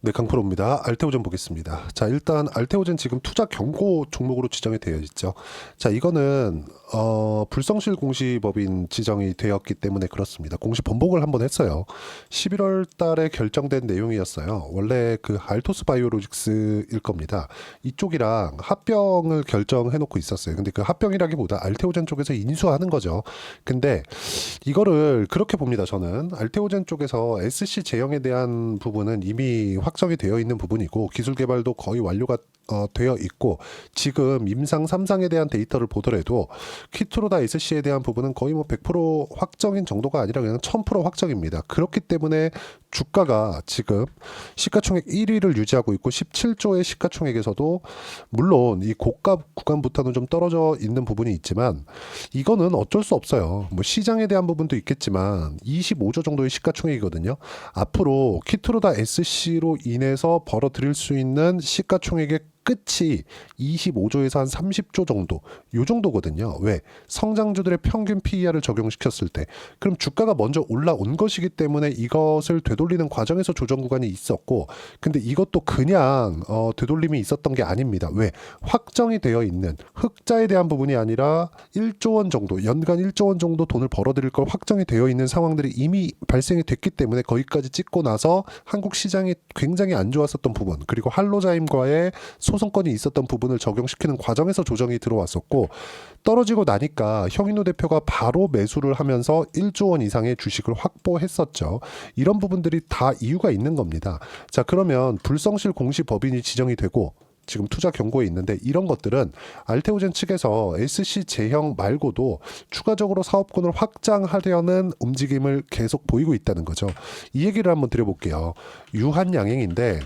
네, 강프로입니다. 알테오젠 보겠습니다. 자, 일단 알테오젠 지금 투자 경고 종목으로 지정이 되어 있죠. 자, 이거는 불성실 공시법인 지정이 되었기 때문에 그렇습니다. 공시 번복을 한번 했어요. 11월 달에 결정된 내용이었어요. 원래 그 알토스 바이오로직스일 겁니다. 이쪽이랑 합병을 결정해 놓고 있었어요. 근데 그 합병이라기보다 알테오젠 쪽에서 인수하는 거죠. 근데 이거를 그렇게 봅니다. 저는 알테오젠 쪽에서 SC 제형에 대한 부분은 이미 확정이 되어 있는 부분이고 기술 개발도 거의 완료가 되어 있고, 지금 임상 3상에 대한 데이터를 보더라도 키트로다 SC에 대한 부분은 거의 뭐 100% 확정인 정도가 아니라 그냥 1000% 확정입니다. 그렇기 때문에 주가가 지금 시가총액 1위를 유지하고 있고 17조의 시가총액에서도 물론 이 고가 구간부터는 좀 떨어져 있는 부분이 있지만 이거는 어쩔 수 없어요. 뭐 시장에 대한 부분도 있겠지만 25조 정도의 시가총액이거든요. 앞으로 키트로다 SC로 인해서 벌어들일 수 있는 시가총액의 끝이 25조에서 한 30조 정도, 요 정도거든요. 왜? 성장주들의 평균 PER을 적용시켰을 때. 그럼 주가가 먼저 올라온 것이기 때문에 이것을 되돌리는 과정에서 조정 구간이 있었고, 근데 이것도 그냥 되돌림이 있었던 게 아닙니다. 왜? 확정이 되어 있는 흑자에 대한 부분이 아니라 1조 원 정도, 연간 1조 원 정도 돈을 벌어들일 걸 확정이 되어 있는 상황들이 이미 발생이 됐기 때문에 거기까지 찍고 나서 한국 시장이 굉장히 안 좋았었던 부분, 그리고 할로자임과의 소송건이 있었던 부분을 적용시키는 과정에서 조정이 들어왔었고, 떨어지고 나니까 형인호 대표가 바로 매수를 하면서 1조 원 이상의 주식을 확보했었죠. 이런 부분들이 다 이유가 있는 겁니다. 자, 그러면 불성실 공시 법인이 지정이 되고 지금 투자 경고에 있는데, 이런 것들은 알테오젠 측에서 SC 제형 말고도 추가적으로 사업권을 확장하려는 움직임을 계속 보이고 있다는 거죠. 이 얘기를 한번 드려볼게요. 유한양행인데,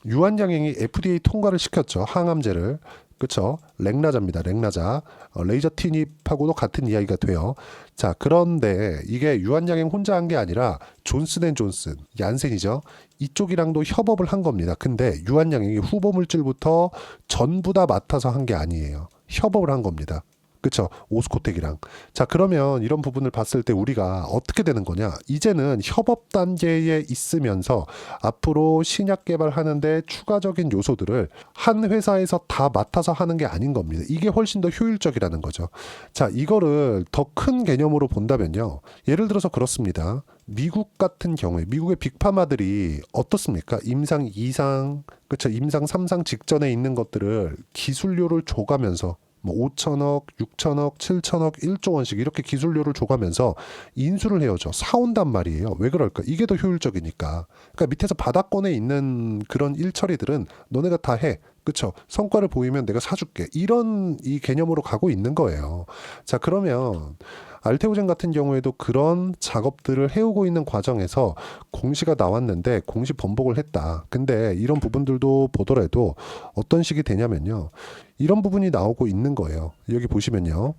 유한양행이 FDA 통과를 시켰죠. 항암제를. 그쵸? 렉나자입니다. 렉나자. 레이저 티닙하고도 같은 이야기가 돼요. 자, 그런데 이게 유한양행 혼자 한 게 아니라 존슨앤존슨, 얀센이죠. 이쪽이랑도 협업을 한 겁니다. 근데 유한양행이 후보 물질부터 전부 다 맡아서 한 게 아니에요. 협업을 한 겁니다. 그쵸? 오스코텍이랑. 자, 그러면 이런 부분을 봤을 때 우리가 어떻게 되는 거냐? 이제는 협업 단계에 있으면서 앞으로 신약 개발하는데 추가적인 요소들을 한 회사에서 다 맡아서 하는 게 아닌 겁니다. 이게 훨씬 더 효율적이라는 거죠. 자, 이거를 더 큰 개념으로 본다면요. 예를 들어서 그렇습니다. 미국 같은 경우에 미국의 빅파마들이 어떻습니까? 임상 2상, 그쵸? 임상 3상 직전에 있는 것들을 기술료를 줘가면서 뭐 5천억, 6천억, 7천억, 1조 원씩 이렇게 기술료를 줘가면서 인수를 해오죠. 사온단 말이에요. 왜 그럴까? 이게 더 효율적이니까. 그러니까 밑에서 바닥권에 있는 그런 일처리들은 너네가 다 해. 그쵸? 성과를 보이면 내가 사줄게. 이런 이 개념으로 가고 있는 거예요. 자, 그러면 알테오젠 같은 경우에도 그런 작업들을 해오고 있는 과정에서 공시가 나왔는데 공시 번복을 했다. 근데 이런 부분들도 보더라도 어떤 식이 되냐면요. 이런 부분이 나오고 있는 거예요. 여기 보시면요.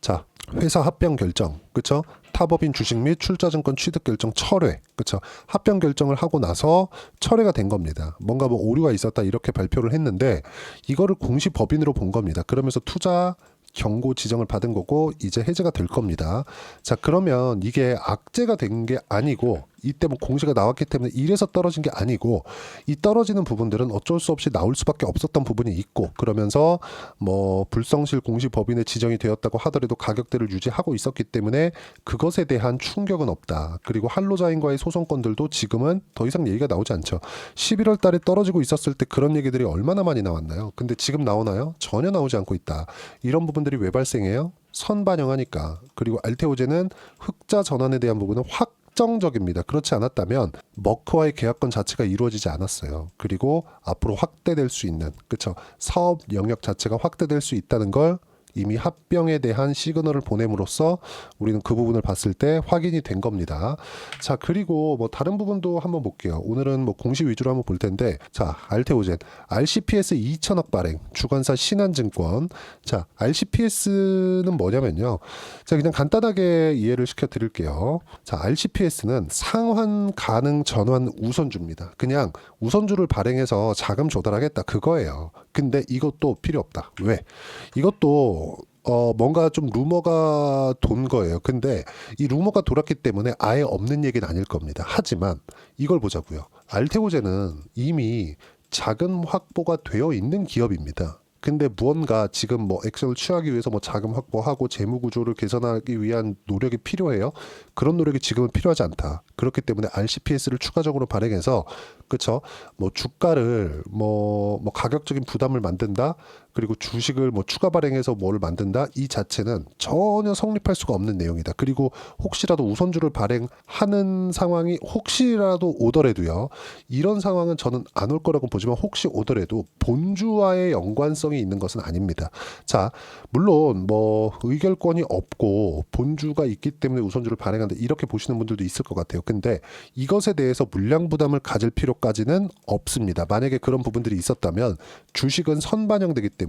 자, 회사 합병 결정. 그쵸? 타법인 주식 및 출자증권 취득 결정 철회. 그쵸? 합병 결정을 하고 나서 철회가 된 겁니다. 뭔가 뭐 오류가 있었다 이렇게 발표를 했는데 이거를 공시 법인으로 본 겁니다. 그러면서 투자 경고 지정을 받은 거고 이제 해제가 될 겁니다. 자, 그러면 이게 악재가 된 게 아니고 이때 뭐 공시가 나왔기 때문에 이래서 떨어진 게 아니고, 이 떨어지는 부분들은 어쩔 수 없이 나올 수밖에 없었던 부분이 있고, 그러면서 뭐 불성실 공시 법인에 지정이 되었다고 하더라도 가격대를 유지하고 있었기 때문에 그것에 대한 충격은 없다. 그리고 할로자인과의 소송건들도 지금은 더 이상 얘기가 나오지 않죠. 11월 달에 떨어지고 있었을 때 그런 얘기들이 얼마나 많이 나왔나요? 근데 지금 나오나요? 전혀 나오지 않고 있다. 이런 부분들이 왜 발생해요? 선반영하니까. 그리고 알테오젠은 흑자 전환에 대한 부분은 확정적입니다. 그렇지 않았다면 머크와의 계약권 자체가 이루어지지 않았어요. 그리고 앞으로 확대될 수 있는, 그쵸? 사업 영역 자체가 확대될 수 있다는 걸 이미 합병에 대한 시그널을 보냄으로써 우리는 그 부분을 봤을 때 확인이 된 겁니다. 자, 그리고 뭐 다른 부분도 한번 볼게요. 오늘은 뭐 공시 위주로 한번 볼 텐데, 자, 알테오젠 RCPS 2천억 발행, 주관사 신한증권. 자, RCPS는 뭐냐면요. 자, 그냥 간단하게 이해를 시켜 드릴게요. 자, RCPS는 상환 가능 전환 우선주입니다. 그냥 우선주를 발행해서 자금 조달하겠다 그거예요. 근데 이것도 필요 없다. 왜? 이것도 뭔가 좀 루머가 돈 거예요. 근데 이 루머가 돌았기 때문에 아예 없는 얘기는 아닐 겁니다. 하지만 이걸 보자고요. 알테오젠은 이미 자금 확보가 되어 있는 기업입니다. 근데 무언가 지금 뭐 액션을 취하기 위해서 뭐 자금 확보하고 재무 구조를 개선하기 위한 노력이 필요해요. 그런 노력이 지금은 필요하지 않다. 그렇기 때문에 RCPS를 추가적으로 발행해서 그쵸? 뭐 주가를 뭐 가격적인 부담을 만든다. 그리고 주식을 뭐 추가 발행해서 뭐를 만든다. 이 자체는 전혀 성립할 수가 없는 내용이다. 그리고 혹시라도 우선주를 발행하는 상황이 혹시라도 오더라도요. 이런 상황은 저는 안 올 거라고 보지만 혹시 오더라도 본주와의 연관성이 있는 것은 아닙니다. 자, 물론 뭐 의결권이 없고 본주가 있기 때문에 우선주를 발행한다. 이렇게 보시는 분들도 있을 것 같아요. 근데 이것에 대해서 물량 부담을 가질 필요까지는 없습니다. 만약에 그런 부분들이 있었다면 주식은 선반영되기 때문에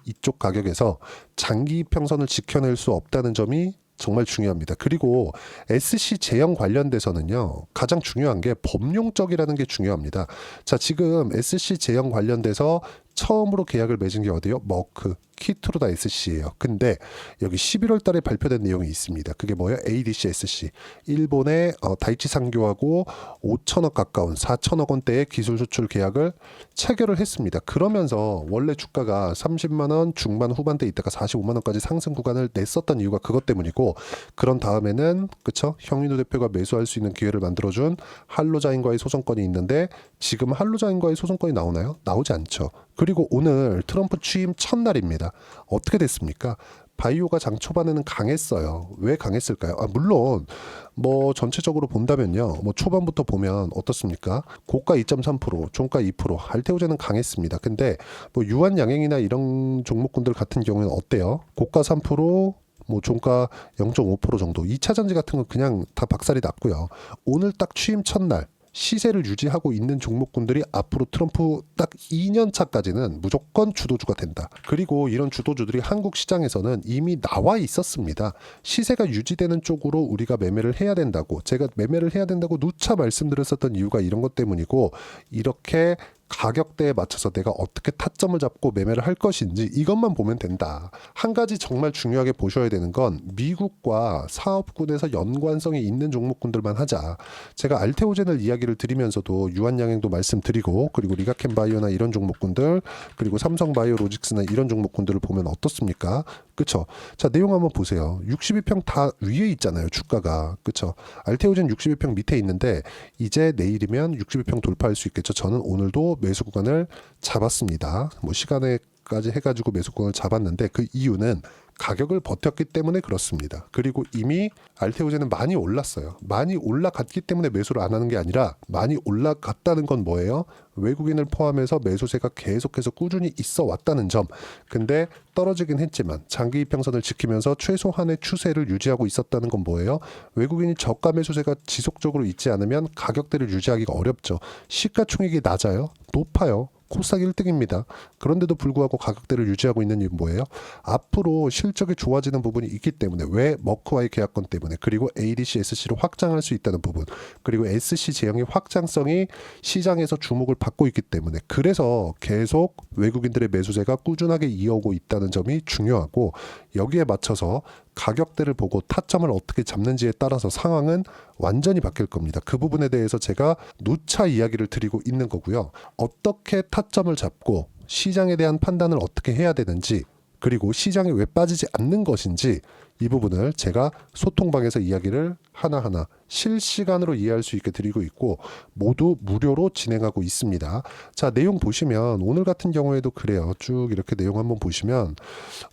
이쪽 가격에서 장기 이평선을 지켜낼 수 없다는 점이 정말 중요합니다. 그리고 SC 제형 관련돼서는요, 가장 중요한 게 법용적이라는 게 중요합니다. 자, 지금 SC 제형 관련돼서 처음으로 계약을 맺은 게 어디요? 머크, 키트로다 SC예요. 근데 여기 11월 달에 발표된 내용이 있습니다. 그게 뭐예요? ADC SC. 일본의 다이치 상교하고 5천억 가까운 4천억 원대의 기술 수출 계약을 체결을 했습니다. 그러면서 원래 주가가 30만 원 중반 후반대 있다가 45만 원까지 상승 구간을 냈었던 이유가 그것 때문이고, 그런 다음에는 그쵸? 형민우 대표가 매수할 수 있는 기회를 만들어준 한로자인과의 소송건이 있는데, 지금 한로자인과의 소송건이 나오나요? 나오지 않죠. 그리고 오늘 트럼프 취임 첫날입니다. 어떻게 됐습니까? 바이오가 장 초반에는 강했어요. 왜 강했을까요? 물론 뭐 전체적으로 본다면요. 뭐 초반부터 보면 어떻습니까? 고가 2.3%, 종가 2%, 알테오젠은 강했습니다. 근데 뭐 유한양행이나 이런 종목군들 같은 경우에는 어때요? 고가 3%, 뭐 종가 0.5% 정도. 2차 전지 같은 건 그냥 다 박살이 났고요. 오늘 딱 취임 첫날 시세를 유지하고 있는 종목군들이 앞으로 트럼프 딱 2년 차까지는 무조건 주도주가 된다. 그리고 이런 주도주들이 한국 시장에서는 이미 나와 있었습니다. 시세가 유지되는 쪽으로 우리가 매매를 해야 된다고, 제가 매매를 해야 된다고 누차 말씀드렸었던 이유가 이런 것 때문이고, 이렇게 가격대에 맞춰서 내가 어떻게 타점을 잡고 매매를 할 것인지 이것만 보면 된다. 한 가지 정말 중요하게 보셔야 되는 건 미국과 사업군에서 연관성이 있는 종목군들만 하자. 제가 알테오젠을 이야기를 드리면서도 유한양행도 말씀드리고, 그리고 리가켄바이오나 이런 종목군들, 그리고 삼성바이오로직스나 이런 종목군들을 보면 어떻습니까? 그쵸? 자, 내용 한번 보세요. 62평 다 위에 있잖아요, 주가가. 그쵸? 알테오젠 62평 밑에 있는데 이제 내일이면 62평 돌파할 수 있겠죠. 저는 오늘도 매수 구간을 잡았습니다. 뭐 시간에까지 해가지고 매수 구간을 잡았는데, 그 이유는 가격을 버텼기 때문에 그렇습니다. 그리고 이미 알테오젠은 많이 올랐어요. 많이 올라갔기 때문에 매수를 안 하는 게 아니라, 많이 올라갔다는 건 뭐예요? 외국인을 포함해서 매수세가 계속해서 꾸준히 있어 왔다는 점. 근데 떨어지긴 했지만 장기 이평선을 지키면서 최소한의 추세를 유지하고 있었다는 건 뭐예요? 외국인이 저가 매수세가 지속적으로 있지 않으면 가격대를 유지하기가 어렵죠. 시가총액이 낮아요? 높아요. 코스닥 1등입니다. 그런데도 불구하고 가격대를 유지하고 있는 이유는 뭐예요? 앞으로 실적이 좋아지는 부분이 있기 때문에, 왜? 머크와의 계약권 때문에, 그리고 ADC, SC로 확장할 수 있다는 부분, 그리고 SC 제형의 확장성이 시장에서 주목을 받고 있기 때문에, 그래서 계속 외국인들의 매수세가 꾸준하게 이어오고 있다는 점이 중요하고, 여기에 맞춰서 가격대를 보고 타점을 어떻게 잡는지에 따라서 상황은 완전히 바뀔 겁니다. 그 부분에 대해서 제가 누차 이야기를 드리고 있는 거고요. 어떻게 타점을 잡고 시장에 대한 판단을 어떻게 해야 되는지, 그리고 시장에 왜 빠지지 않는 것인지, 이 부분을 제가 소통방에서 이야기를 하나하나 실시간으로 이해할 수 있게 드리고 있고, 모두 무료로 진행하고 있습니다. 자, 내용 보시면 오늘 같은 경우에도 그래요. 쭉 이렇게 내용 한번 보시면,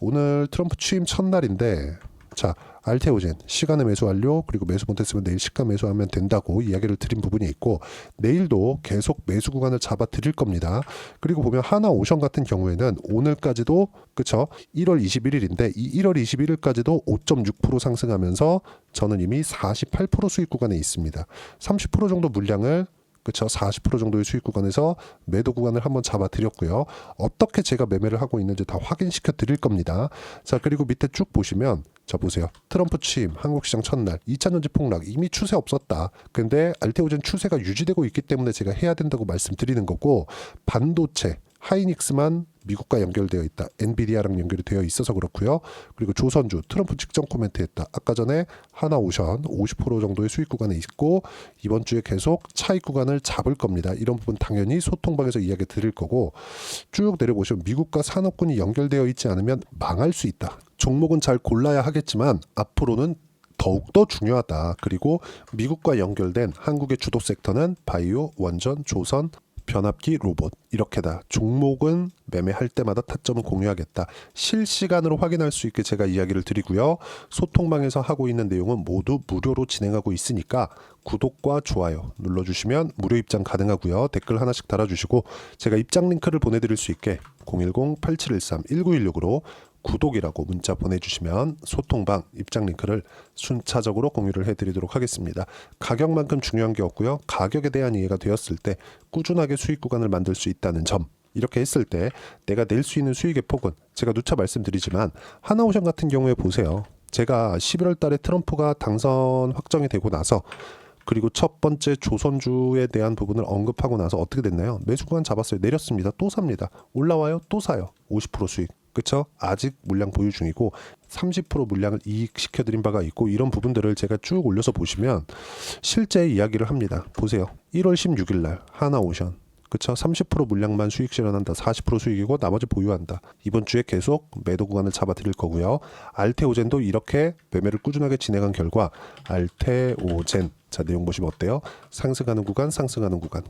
오늘 트럼프 취임 첫날인데, 자, 알테오젠 시간에 매수 완료, 그리고 매수 못했으면 내일 시가 매수하면 된다고 이야기를 드린 부분이 있고, 내일도 계속 매수 구간을 잡아 드릴 겁니다. 그리고 보면 하나오션 같은 경우에는 오늘까지도 그쵸, 1월 21일인데 이 1월 21일까지도 5.6% 상승하면서 저는 이미 48% 수익 구간에 있습니다. 30% 정도 물량을 그쵸, 40% 정도의 수익 구간에서 매도 구간을 한번 잡아 드렸고요. 어떻게 제가 매매를 하고 있는지 다 확인시켜 드릴 겁니다. 자, 그리고 밑에 쭉 보시면, 자 보세요. 트럼프 취임, 한국 시장 첫날, 2차 전지 폭락, 이미 추세 없었다. 근데 알테오젠 추세가 유지되고 있기 때문에 제가 해야 된다고 말씀드리는 거고, 반도체 하이닉스만 미국과 연결되어 있다. 엔비디아랑 연결이 되어 있어서 그렇고요. 그리고 조선주 트럼프 직전 코멘트했다. 아까 전에 하나오션 50% 정도의 수익 구간에 있고 이번 주에 계속 차익 구간을 잡을 겁니다. 이런 부분 당연히 소통방에서 이야기 드릴 거고 쭉 내려보시면 미국과 산업군이 연결되어 있지 않으면 망할 수 있다. 종목은 잘 골라야 하겠지만 앞으로는 더욱더 중요하다. 그리고 미국과 연결된 한국의 주도 섹터는 바이오, 원전, 조선, 변압기, 로봇 이렇게다. 종목은 매매할 때마다 타점을 공유하겠다. 실시간으로 확인할 수 있게 제가 이야기를 드리고요. 소통방에서 하고 있는 내용은 모두 무료로 진행하고 있으니까 구독과 좋아요 눌러주시면 무료 입장 가능하고요. 댓글 하나씩 달아주시고 제가 입장 링크를 보내드릴 수 있게 010-8713-1916으로 구독이라고 문자 보내주시면 소통방 입장 링크를 순차적으로 공유를 해드리도록 하겠습니다. 가격만큼 중요한 게 없고요. 가격에 대한 이해가 되었을 때 꾸준하게 수익 구간을 만들 수 있다는 점, 이렇게 했을 때 내가 낼 수 있는 수익의 폭은 제가 누차 말씀드리지만 하나오션 같은 경우에 보세요. 제가 11월 달에 트럼프가 당선 확정이 되고 나서 그리고 첫 번째 조선주에 대한 부분을 언급하고 나서 어떻게 됐나요? 매수 구간 잡았어요. 내렸습니다. 또 삽니다. 올라와요. 또 사요. 50% 수익. 그쵸? 아직 물량 보유 중이고 30% 물량을 이익시켜드린 바가 있고 이런 부분들을 제가 쭉 올려서 보시면 실제 이야기를 합니다. 보세요. 1월 16일 날 하나오션 그쵸? 30% 물량만 수익 실현한다. 40% 수익이고 나머지 보유한다. 이번 주에 계속 매도 구간을 잡아 드릴 거고요. 알테오젠도 이렇게 매매를 꾸준하게 진행한 결과 알테오젠 자 내용 보시면 어때요? 상승하는 구간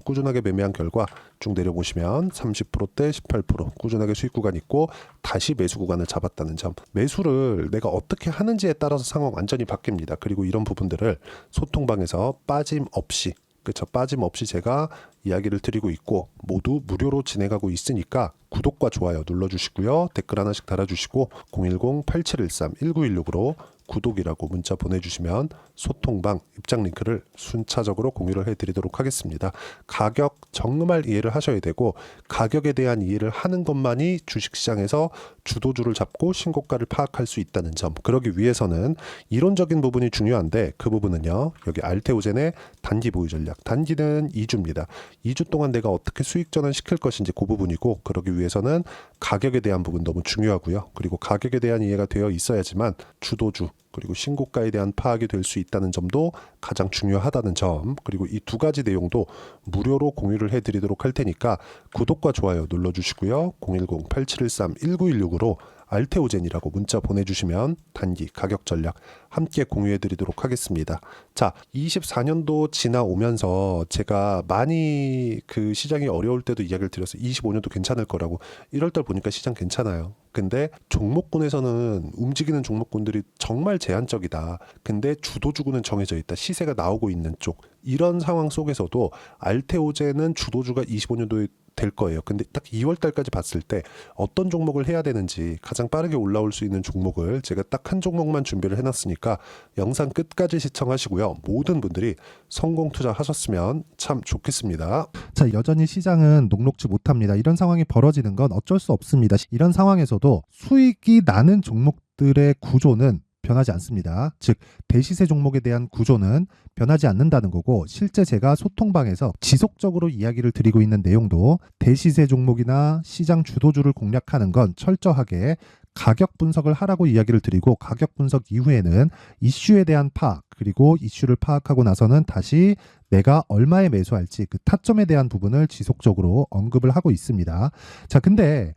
꾸준하게 매매한 결과 쭉 내려보시면 30%대 18% 꾸준하게 수익 구간 있고 다시 매수 구간을 잡았다는 점. 매수를 내가 어떻게 하는지에 따라서 상황 완전히 바뀝니다. 그리고 이런 부분들을 소통방에서 빠짐없이 그쵸? 빠짐없이 제가 이야기를 드리고 있고 모두 무료로 진행하고 있으니까 구독과 좋아요 눌러주시고요. 댓글 하나씩 달아주시고 010-8713-1916으로 구독이라고 문자 보내주시면 소통방 입장 링크를 순차적으로 공유를 해드리도록 하겠습니다. 가격 정말 이해를 하셔야 되고 가격에 대한 이해를 하는 것만이 주식시장에서 주도주를 잡고 신고가를 파악할 수 있다는 점. 그러기 위해서는 이론적인 부분이 중요한데 그 부분은요. 여기 알테오젠의 단기 보유 전략. 단기는 2주입니다. 2주 동안 내가 어떻게 수익 전환시킬 것인지 그 부분이고 그러기 위해서는 가격에 대한 부분 너무 중요하고요. 그리고 가격에 대한 이해가 되어 있어야지만 주도주 그리고 신고가에 대한 파악이 될 수 있다는 점도 가장 중요하다는 점. 그리고 이 두 가지 내용도 무료로 공유를 해드리도록 할 테니까 구독과 좋아요 눌러주시고요. 010-8713-1916으로 알테오젠이라고 문자 보내주시면 단기 가격 전략 함께 공유해드리도록 하겠습니다. 자, 24년도 지나오면서 제가 많이 그 시장이 어려울 때도 이야기를 드렸어요. 25년도 괜찮을 거라고. 1월달 보니까 시장 괜찮아요. 근데 종목군에서는 움직이는 종목군들이 정말 제한적이다. 근데 주도주구는 정해져 있다. 시세가 나오고 있는 쪽. 이런 상황 속에서도 알테오젠은 주도주가 25년도에 될 거예요. 근데 딱 2월 달까지 봤을 때 어떤 종목을 해야 되는지 가장 빠르게 올라올 수 있는 종목을 제가 딱 한 종목만 준비를 해놨으니까 영상 끝까지 시청하시고요. 모든 분들이 성공 투자하셨으면 참 좋겠습니다. 자, 여전히 시장은 녹록지 못합니다. 이런 상황이 벌어지는 건 어쩔 수 없습니다. 이런 상황에서도 수익이 나는 종목들의 구조는 변하지 않습니다. 즉 대시세 종목에 대한 구조는 변하지 않는다는 거고 실제 제가 소통방에서 지속적으로 이야기를 드리고 있는 내용도 대시세 종목이나 시장 주도주를 공략하는 건 철저하게 가격 분석을 하라고 이야기를 드리고 가격 분석 이후에는 이슈에 대한 파악 그리고 이슈를 파악하고 나서는 다시 내가 얼마에 매수할지 그 타점에 대한 부분을 지속적으로 언급을 하고 있습니다. 자, 근데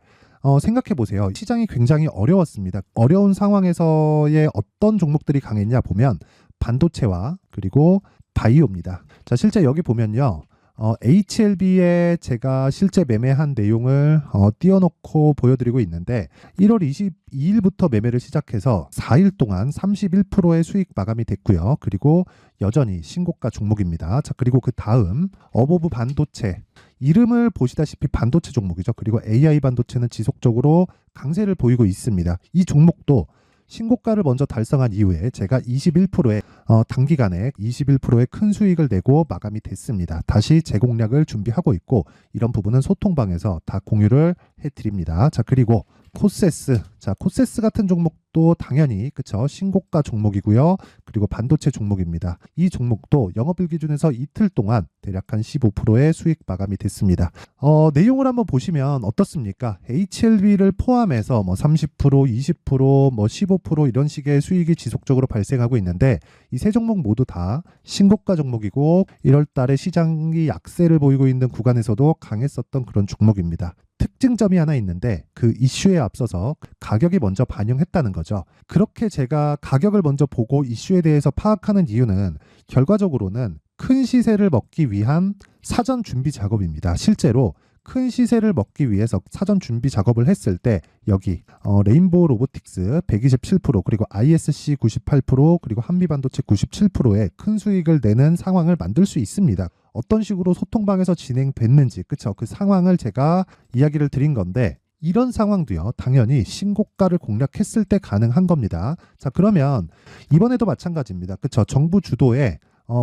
생각해 보세요. 시장이 굉장히 어려웠습니다. 어려운 상황에서의 어떤 종목들이 강했냐 보면 반도체와 그리고 바이오입니다. 자, 실제 여기 보면요. HLB에 제가 실제 매매한 내용을 띄워놓고 보여드리고 있는데 1월 22일부터 매매를 시작해서 4일 동안 31%의 수익 마감이 됐고요. 그리고 여전히 신고가 종목입니다. 자, 그리고 그 다음 어보브 반도체 이름을 보시다시피 반도체 종목이죠. 그리고 AI 반도체는 지속적으로 강세를 보이고 있습니다. 이 종목도 신고가를 먼저 달성한 이후에 제가 21%의 단기간에 21%의 큰 수익을 내고 마감이 됐습니다. 다시 재공략을 준비하고 있고 이런 부분은 소통방에서 다 공유를 해드립니다. 자, 그리고 코세스. 자, 코세스 같은 종목 종목도 당연히 그쵸 신고가 종목이고요. 그리고 반도체 종목입니다. 이 종목도 영업일 기준에서 이틀 동안 대략 한 15%의 수익 마감이 됐습니다. 내용을 한번 보시면 어떻습니까? HLB를 포함해서 뭐 30%, 20%, 뭐 15% 이런 식의 수익이 지속적으로 발생하고 있는데 이 세 종목 모두 다 신고가 종목이고 1월 달에 시장이 약세를 보이고 있는 구간에서도 강했었던 그런 종목입니다. 특징점이 하나 있는데 그 이슈에 앞서서 가격이 먼저 반영했다는 거죠. 그렇게 제가 가격을 먼저 보고 이슈에 대해서 파악하는 이유는 결과적으로는 큰 시세를 먹기 위한 사전 준비 작업입니다. 실제로 큰 시세를 먹기 위해서 사전 준비 작업을 했을 때 여기 레인보우 로보틱스 127% 그리고 ISC 98% 그리고 한미반도체 97%의 큰 수익을 내는 상황을 만들 수 있습니다. 어떤 식으로 소통방에서 진행됐는지 그쵸 그 상황을 제가 이야기를 드린 건데 이런 상황도요 당연히 신고가를 공략했을 때 가능한 겁니다. 자 그러면 이번에도 마찬가지입니다. 그쵸 정부 주도의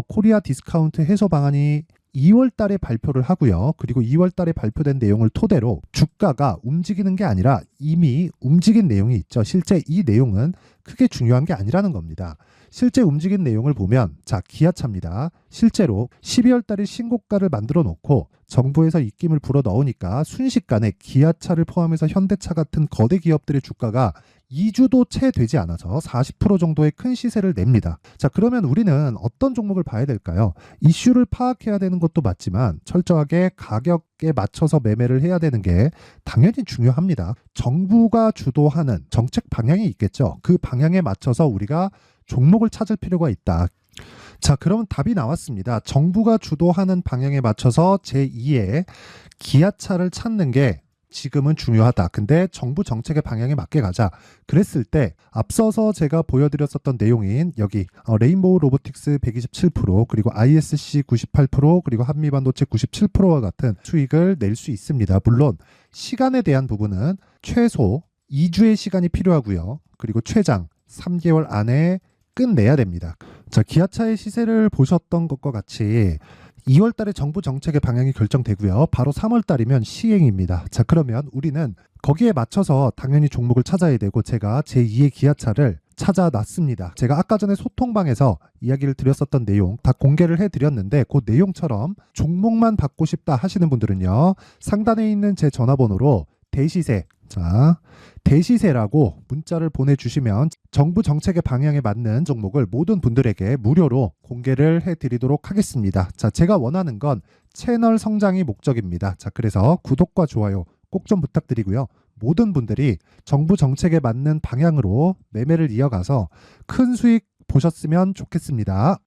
코리아 디스카운트 해소 방안이 2월 달에 발표를 하고요. 그리고 2월 달에 발표된 내용을 토대로 주가가 움직이는 게 아니라 이미 움직인 내용이 있죠. 실제 이 내용은 크게 중요한 게 아니라는 겁니다. 실제 움직인 내용을 보면 자 기아차입니다. 실제로 12월 달에 신고가를 만들어 놓고 정부에서 입김을 불어 넣으니까 순식간에 기아차를 포함해서 현대차 같은 거대 기업들의 주가가 2주도 채 되지 않아서 40% 정도의 큰 시세를 냅니다. 자 그러면 우리는 어떤 종목을 봐야 될까요? 이슈를 파악해야 되는 것도 맞지만 철저하게 가격에 맞춰서 매매를 해야 되는 게 당연히 중요합니다. 정부가 주도하는 정책 방향이 있겠죠. 그 방향에 맞춰서 우리가 종목을 찾을 필요가 있다. 자, 그럼 답이 나왔습니다. 정부가 주도하는 방향에 맞춰서 제2의 기아차를 찾는 게 지금은 중요하다. 근데 정부 정책의 방향에 맞게 가자. 그랬을 때 앞서서 제가 보여드렸었던 내용인 여기 레인보우 로보틱스 127% 그리고 ISC 98% 그리고 한미반도체 97%와 같은 수익을 낼 수 있습니다. 물론 시간에 대한 부분은 최소 2주의 시간이 필요하고요. 그리고 최장 3개월 안에 끝내야 됩니다. 자, 기아차의 시세를 보셨던 것과 같이 2월 달에 정부 정책의 방향이 결정되고요. 바로 3월 달이면 시행입니다. 자, 그러면 우리는 거기에 맞춰서 당연히 종목을 찾아야 되고 제가 제2의 기아차를 찾아놨습니다. 제가 아까 전에 소통방에서 이야기를 드렸었던 내용 다 공개를 해드렸는데 그 내용처럼 종목만 받고 싶다 하시는 분들은요. 상단에 있는 제 전화번호로 대시세 자 대시세라고 문자를 보내주시면 정부 정책의 방향에 맞는 종목을 모든 분들에게 무료로 공개를 해드리도록 하겠습니다. 자, 제가 원하는 건 채널 성장이 목적입니다. 자, 그래서 구독과 좋아요 꼭 좀 부탁드리고요. 모든 분들이 정부 정책에 맞는 방향으로 매매를 이어가서 큰 수익 보셨으면 좋겠습니다.